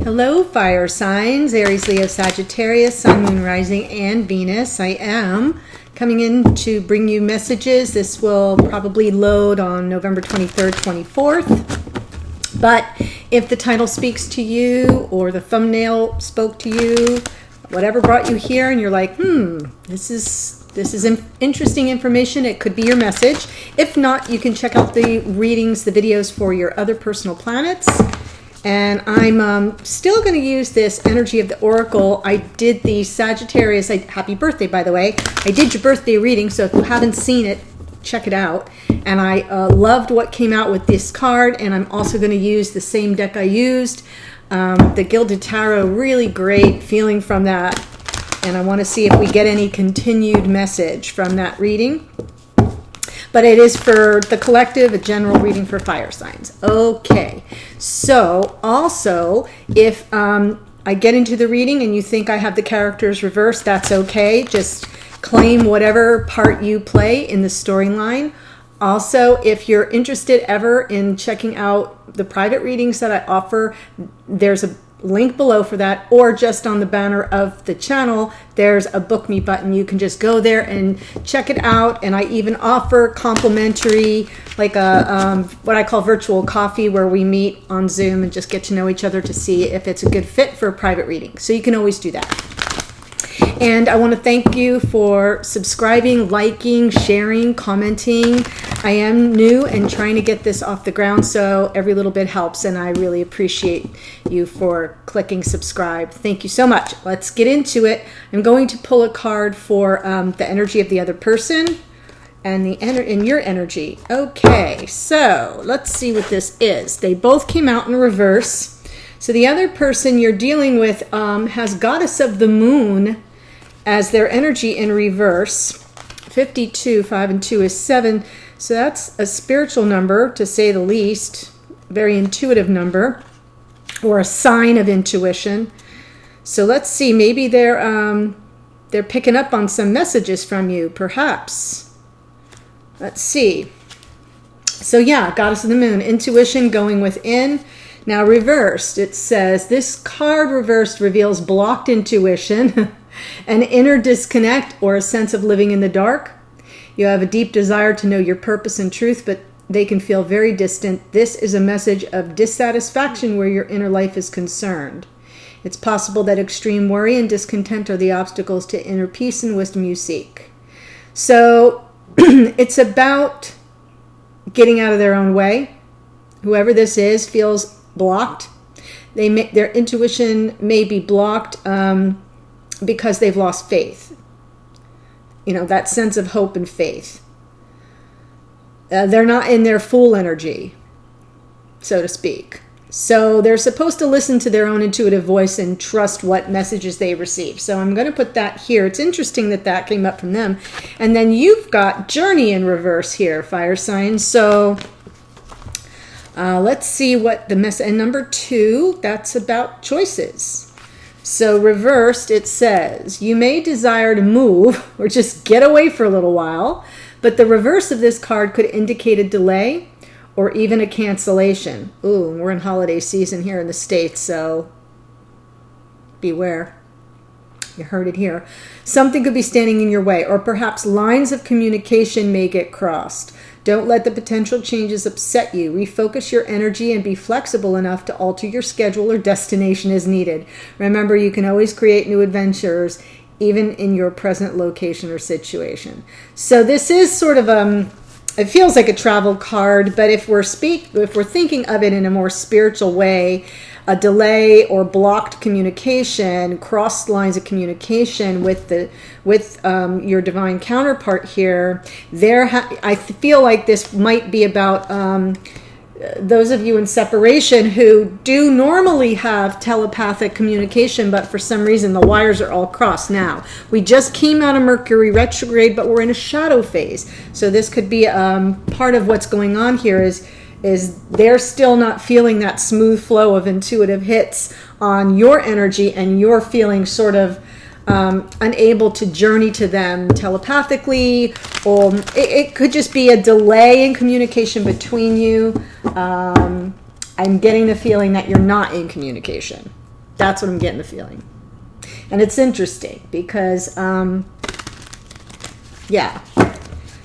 Hello, fire signs, Aries, Leo, Sagittarius, Sun, Moon, Rising, and Venus. I am coming in to bring you messages. This will probably load on November 23rd, 24th. But if the title speaks to you or the thumbnail spoke to you, whatever brought you here, and you're like, this is interesting information, it could be your message. If not, you can check out the readings, the videos for your other personal planets. And I'm still going to use this energy of the Oracle. I did the Sagittarius, happy birthday, by the way. I did your birthday reading, so if you haven't seen it, check it out. And I loved what came out with this card, and I'm also going to use the same deck I used. The Gilded Tarot, really great feeling from that. And I want to see if we get any continued message from that reading. But it is for the collective, a general reading for fire signs. Okay, so also, if I get into the reading and you think I have the characters reversed, that's okay. Just claim whatever part you play in the storyline. Also, if you're interested ever in checking out the private readings that I offer, there's a link below for that, or just on the banner of the channel, there's a book me button. You can just go there and check it out. And I even offer complimentary, like a what I call virtual coffee, where we meet on Zoom and just get to know each other to see if it's a good fit for a private reading. So you can always do that. And I want to thank you for subscribing, liking, sharing, commenting. I am new and trying to get this off the ground, so every little bit helps, and I really appreciate you for clicking subscribe. Thank you so much. Let's get into it. I'm going to pull a card for the energy of the other person and in your energy. Okay, so let's see what this is. They both came out in reverse. So the other person you're dealing with has Goddess of the Moon as their energy in reverse. 52, 5 and 2 is 7. So that's a spiritual number, to say the least. Very intuitive number, or a sign of intuition. So let's see, maybe they're picking up on some messages from you, perhaps. Let's see. So yeah, Goddess of the Moon, intuition, going within. Now reversed, it says, this card reversed reveals blocked intuition, an inner disconnect, or a sense of living in the dark. You have a deep desire to know your purpose and truth, but they can feel very distant. This is a message of dissatisfaction where your inner life is concerned. It's possible that extreme worry and discontent are the obstacles to inner peace and wisdom you seek. So it's about getting out of their own way. Whoever this is feels blocked. Their intuition may be blocked because they've lost faith. You know, that sense of hope and faith. They're not in their full energy, so to speak. So they're supposed to listen to their own intuitive voice and trust what messages they receive. So I'm going to put that here. It's interesting that that came up from them. And then you've got Journey in reverse here, fire signs. So let's see what the message. And number 2, that's about choices. So reversed, it says, you may desire to move or just get away for a little while, but the reverse of this card could indicate a delay or even a cancellation. Ooh, we're in holiday season here in the States, so beware. You heard it here. Something could be standing in your way, or perhaps lines of communication may get crossed. Don't let the potential changes upset you. Refocus your energy and be flexible enough to alter your schedule or destination as needed. Remember, you can always create new adventures, even in your present location or situation. So this is sort of it feels like a travel card, but if we're thinking of it in a more spiritual way, a delay or blocked communication, crossed lines of communication with your divine counterpart here, I feel like this might be about those of you in separation who do normally have telepathic communication, but for some reason the wires are all crossed now. We just came out of Mercury retrograde, but we're in a shadow phase. So this could be part of what's going on here is they're still not feeling that smooth flow of intuitive hits on your energy, and you're feeling sort of unable to journey to them telepathically, or it could just be a delay in communication between you. I'm getting the feeling that you're not in communication. That's what I'm getting the feeling. And it's interesting because, yeah.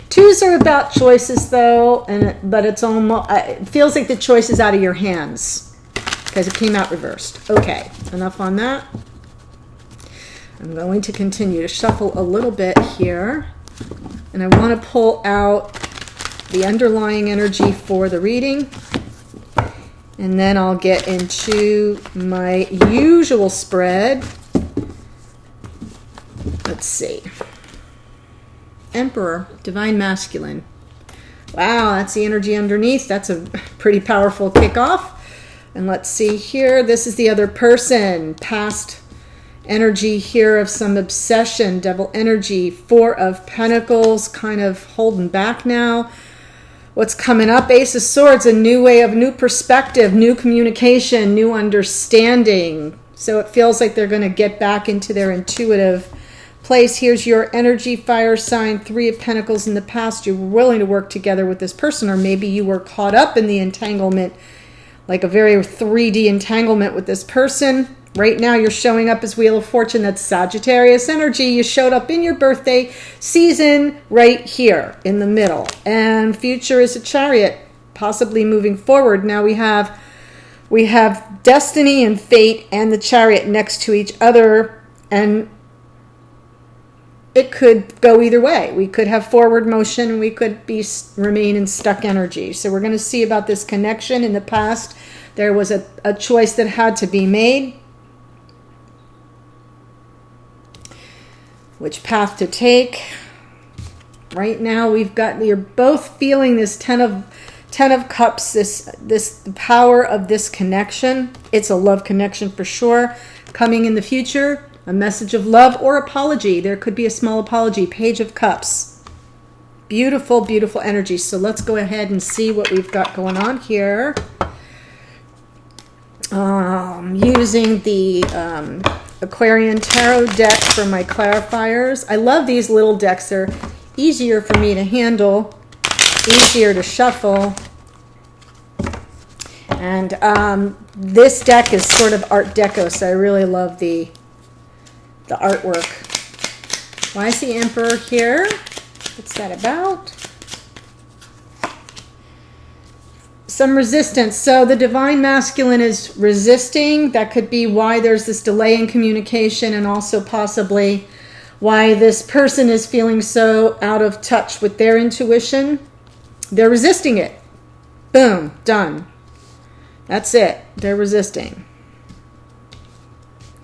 2s are about choices, though, but it's almost, it feels like the choice is out of your hands because it came out reversed. Okay, enough on that. I'm going to continue to shuffle a little bit here, and I want to pull out the underlying energy for the reading, and then I'll get into my usual spread. Let's see. Emperor, Divine Masculine. Wow, that's the energy underneath. That's a pretty powerful kickoff. And let's see here. This is the other person. Past energy here of some obsession. Devil energy. 4 of Pentacles, kind of holding back now. What's coming up? Ace of Swords, a new way of new perspective, new communication, new understanding. So it feels like they're going to get back into their intuitive place. Here's your energy, fire sign, 3 of Pentacles. In the past, you were willing to work together with this person, or maybe you were caught up in the entanglement, like a very 3D entanglement with this person. Right now, you're showing up as Wheel of Fortune. That's Sagittarius energy. You showed up in your birthday season right here in the middle. And future is a Chariot, possibly moving forward. Now we have destiny and fate and the Chariot next to each other, and it could go either way. We could have forward motion, and we could remain in stuck energy. So we're going to see about this connection. In the past, there was a choice that had to be made. Which path to take? Right now, you're both feeling this Ten of Cups, the power of this connection. It's a love connection for sure. Coming in the future, a message of love or apology. There could be a small apology. Page of Cups. Beautiful, beautiful energy. So let's go ahead and see what we've got going on here. Using the Aquarian Tarot deck for my clarifiers. I love these little decks. They're easier for me to handle, easier to shuffle. And this deck is sort of Art Deco, so I really love the artwork. Why is the Emperor here? What's that about? Some resistance. So the Divine Masculine is resisting. That could be why there's this delay in communication, and also possibly why this person is feeling so out of touch with their intuition. They're resisting it. Boom. Done. That's it. They're resisting.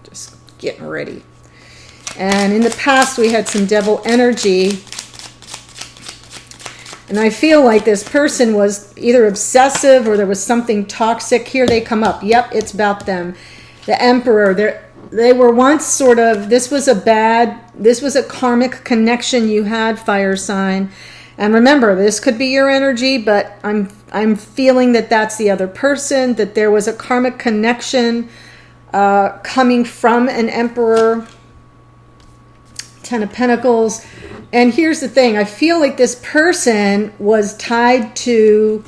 Just getting ready. And in the past, we had some devil energy. And I feel like this person was either obsessive or there was something toxic. Here they come up. Yep, it's about them. The Emperor, they were once sort of, this was a karmic connection you had, fire sign. And remember, this could be your energy, but I'm feeling that that's the other person, that there was a karmic connection coming from an Emperor. 10 of Pentacles. And here's the thing. I feel like this person was tied to,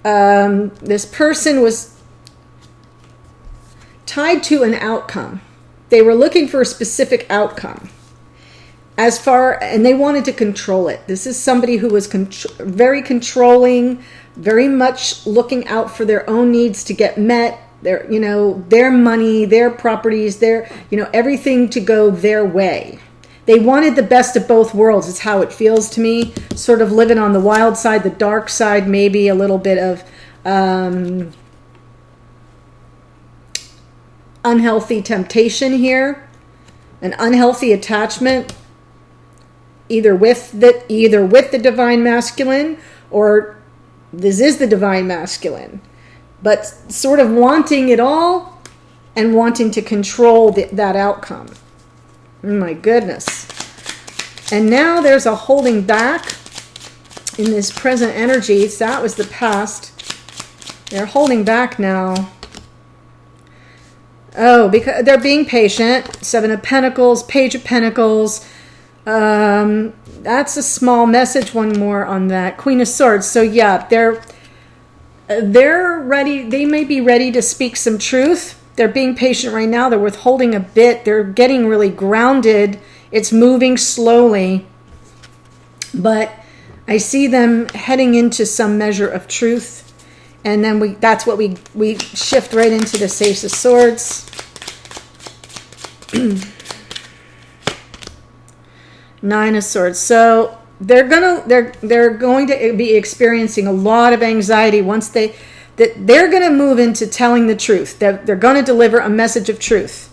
an outcome. They were looking for a specific outcome. And they wanted to control it. This is somebody who was very controlling, very much looking out for their own needs to get met. Their money, their properties, everything to go their way. They wanted the best of both worlds, is how it feels to me. Sort of living on the wild side, the dark side, maybe a little bit of unhealthy temptation here. An unhealthy attachment, either with the Divine Masculine, or this is the Divine Masculine. But sort of wanting it all and wanting to control that outcome. My goodness. And now there's a holding back in this present energy. So that was the past. They're holding back now. Oh, because they're being patient. 7 of Pentacles, Page of Pentacles. That's a small message. One more on that. Queen of Swords. So yeah, they're ready. They may be ready to speak some truth. They're being patient right now. They're withholding a bit. They're getting really grounded. It's moving slowly. But I see them heading into some measure of truth. And then that's what we shift right into the Ace of Swords. Nine of Swords. So they're going to be experiencing a lot of anxiety once they're going to move into telling the truth. They're going to deliver a message of truth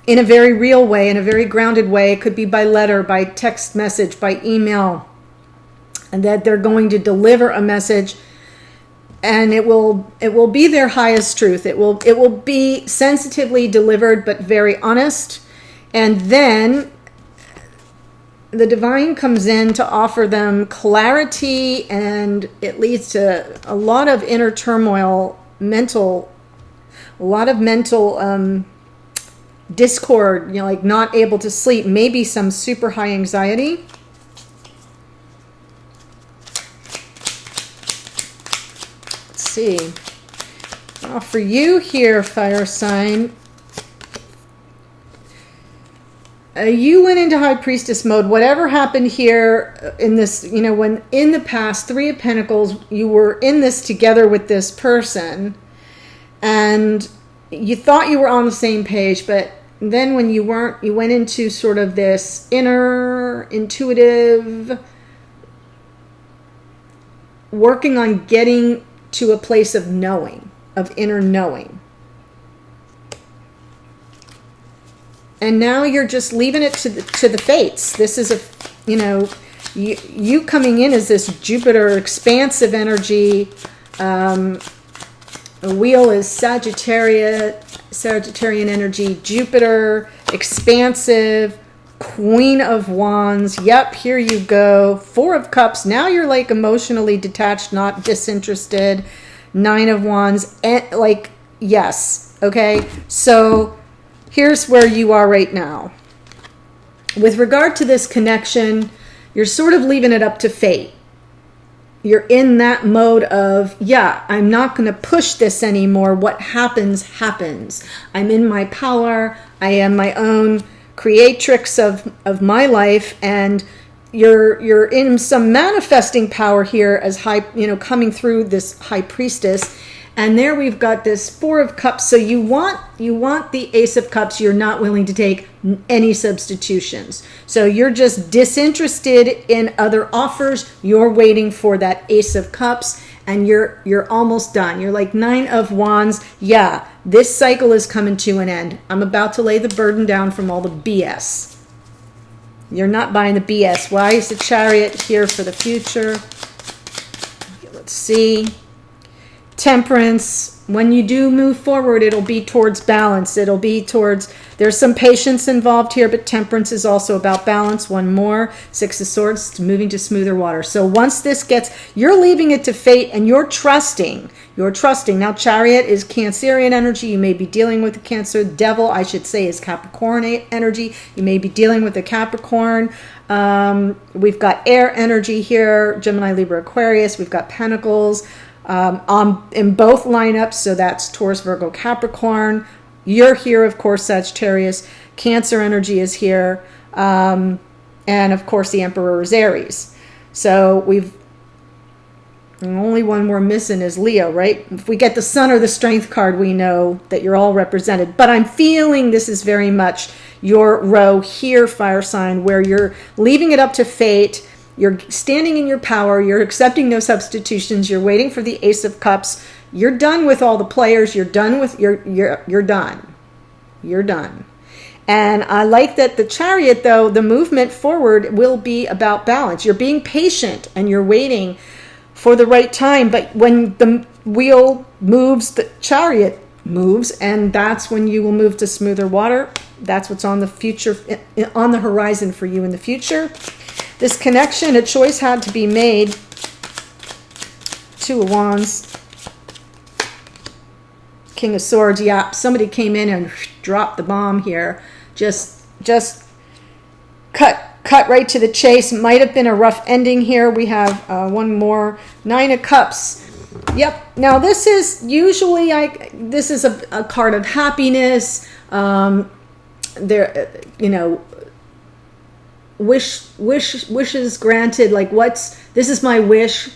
in a very real way, in a very grounded way. It could be by letter, by text message, by email, and that they're going to deliver a message, and it will be their highest truth. It will be sensitively delivered, but very honest. And then the divine comes in to offer them clarity, and it leads to a lot of inner turmoil, a lot of mental discord, like not able to sleep, maybe some super high anxiety. Let's see. Now for you here, fire sign, you went into High Priestess mode. Whatever happened here in this, when in the past, Three of Pentacles, you were in this together with this person and you thought you were on the same page, but then when you weren't, you went into sort of this inner, intuitive, working on getting to a place of knowing, of inner knowing. And now you're just leaving it to the fates. This is you coming in as this Jupiter expansive energy. The wheel is Sagittarian energy. Jupiter, expansive, Queen of Wands. Yep, here you go. Four of Cups. Now you're like emotionally detached, not disinterested. Nine of Wands. Yes. Okay. So here's where you are right now. With regard to this connection, you're sort of leaving it up to fate. You're in that mode of, I'm not going to push this anymore. What happens, happens. I'm in my power. I am my own creatrix of my life. And you're in some manifesting power here as coming through this High Priestess. And there we've got this Four of Cups. So you want the Ace of Cups. You're not willing to take any substitutions. So you're just disinterested in other offers. You're waiting for that Ace of Cups, and you're almost done. You're like Nine of Wands. Yeah, this cycle is coming to an end. I'm about to lay the burden down from all the BS. You're not buying the BS. Why is the Chariot here for the future? Let's see. Temperance. When you do move forward, it'll be towards balance. It'll be towards, there's some patience involved here, but temperance is also about balance. One more. Six of Swords, moving to smoother water. So once this you're leaving it to fate, and you're trusting. You're trusting. Now, Chariot is Cancerian energy. You may be dealing with the Cancer. Devil, I should say, is Capricorn energy. You may be dealing with the Capricorn. We've got air energy here. Gemini, Libra, Aquarius. We've got Pentacles. In both lineups, so that's Taurus, Virgo, Capricorn. You're here, of course, Sagittarius. Cancer energy is here. And, of course, the Emperor is Aries. So the only one we're missing is Leo, right? If we get the Sun or the Strength card, we know that you're all represented. But I'm feeling this is very much your row here, fire sign, where you're leaving it up to fate. You're standing in your power. You're accepting no substitutions. You're waiting for the Ace of Cups. You're done with all the players. You're done with you're done. You're done. And I like that the Chariot, though, the movement forward will be about balance. You're being patient and you're waiting for the right time. But when the wheel moves, the Chariot moves, and that's when you will move to smoother water. That's what's on the future, on the horizon for you in the future. This connection, a choice had to be made. Two of Wands. King of Swords. Yeah, somebody came in and dropped the bomb here. Just cut right to the chase. Might have been a rough ending here. We have one more. Nine of Cups. Yep. Now this is usually this is a card of happiness. There, wishes granted. Like this is my wish.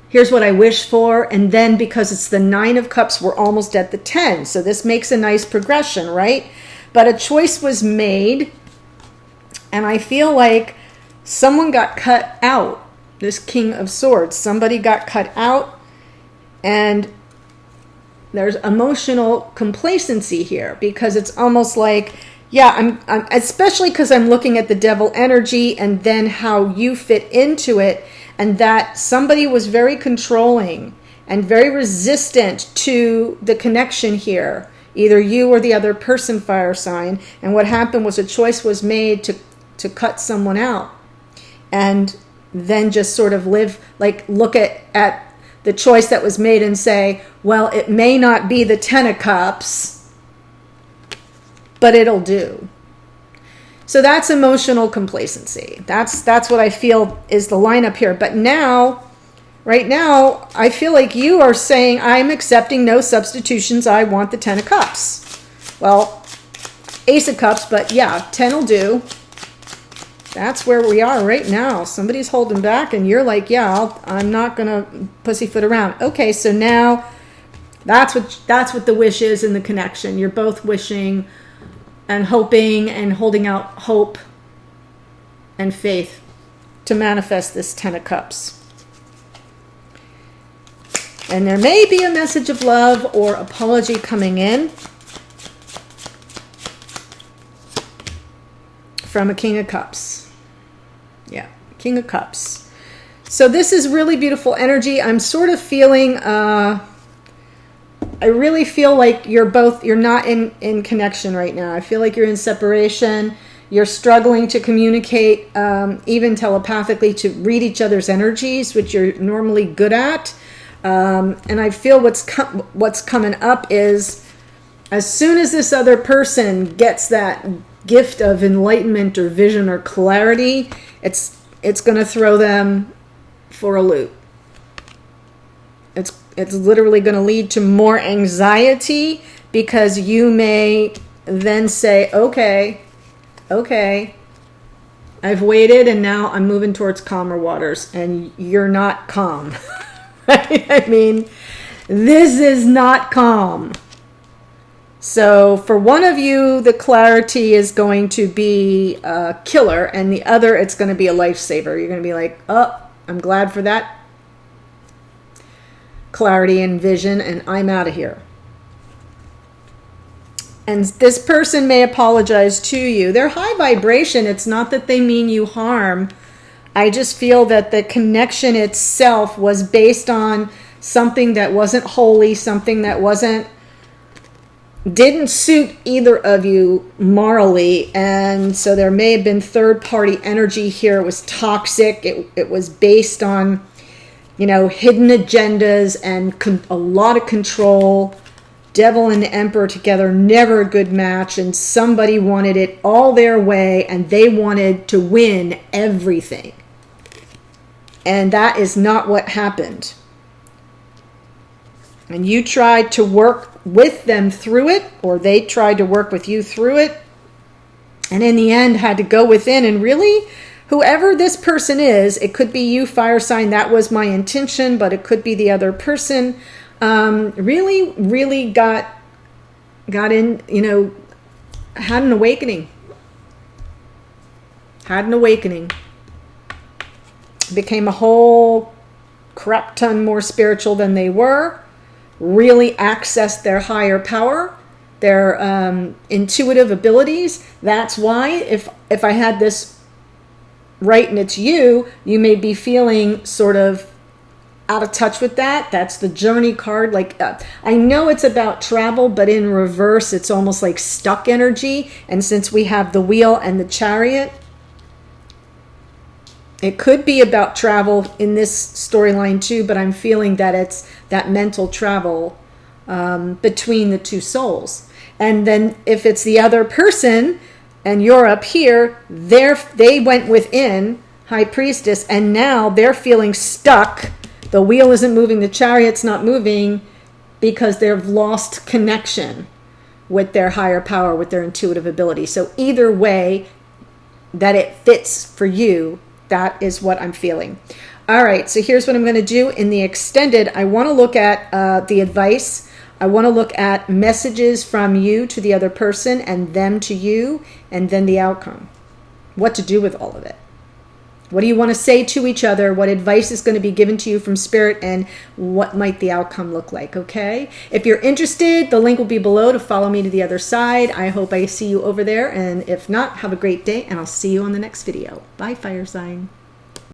Here's what I wish for. And then because it's the 9 of Cups, we're almost at the 10. So this makes a nice progression, right? But a choice was made. And I feel like someone got cut out. This King of Swords. Somebody got cut out. And there's emotional complacency here. Because it's almost like, yeah, I'm especially because I'm looking at the Devil energy and then how you fit into it. And that somebody was very controlling and very resistant to the connection here. Either you or the other person, fire sign. And what happened was a choice was made to cut someone out. And then just sort of look at the choice that was made and say, well, it may not be the 10 of Cups, but it'll do. So that's emotional complacency. That's what I feel is the lineup here. But right now, I feel like you are saying, I'm accepting no substitutions. I want the 10 of Cups. Well, Ace of Cups, but yeah, 10 will do. That's where we are right now. Somebody's holding back and you're like, yeah, I'm not going to pussyfoot around. Okay, so now that's what the wish is in the connection. You're both wishing and hoping and holding out hope and faith to manifest this 10 of Cups. And there may be a message of love or apology coming in from a King of Cups. Yeah, King of Cups. So this is really beautiful energy. I'm sort of feeling... I really feel like you're not in connection right now. I feel like you're in separation. You're struggling to communicate, even telepathically, to read each other's energies, which you're normally good at. And I feel what's coming up is, as soon as this other person gets that gift of enlightenment or vision or clarity, it's going to throw them for a loop. It's literally going to lead to more anxiety, because you may then say, okay, I've waited and now I'm moving towards calmer waters, and you're not calm. Right? I mean, this is not calm. So for one of you, the clarity is going to be a killer, and the other, it's going to be a lifesaver. You're going to be like, oh, I'm glad for that clarity and vision, and I'm out of here. And this person may apologize to you. They're high vibration. It's not that they mean you harm. I just feel that the connection itself was based on something that wasn't holy, something that didn't suit either of you morally. And so there may have been third-party energy here. It was toxic. It was based on hidden agendas and a lot of control. Devil and the Emperor together, never a good match. And somebody wanted it all their way, and they wanted to win everything. And that is not what happened. And you tried to work with them through it, or they tried to work with you through it. And in the end, had to go within and really... Whoever this person is, it could be you, fire sign, that was my intention, but it could be the other person, really got in, had an awakening. Became a whole crap ton more spiritual than they were, really accessed their higher power, their intuitive abilities. That's why if I had this right and it's you may be feeling sort of out of touch with that. That's the Journey card. I know it's about travel, but in reverse, it's almost like stuck energy. And since we have the Wheel and the Chariot, it could be about travel in this storyline too, but I'm feeling that it's that mental travel between the two souls. And then if it's the other person and you're up here, they went within, High Priestess, and now they're feeling stuck The wheel isn't moving, the chariot's not moving because they've lost connection with their higher power, with their intuitive ability. So either way that it fits for you, that is what I'm feeling. All right, so here's what I'm going to do. In the extended, I want to look at the advice. I want to look at messages from you to the other person and them to you, and then the outcome. What to do with all of it. What do you want to say to each other? What advice is going to be given to you from Spirit, and what might the outcome look like, okay? If you're interested, the link will be below to follow me to the other side. I hope I see you over there, and if not, have a great day, and I'll see you on the next video. Bye, fire sign.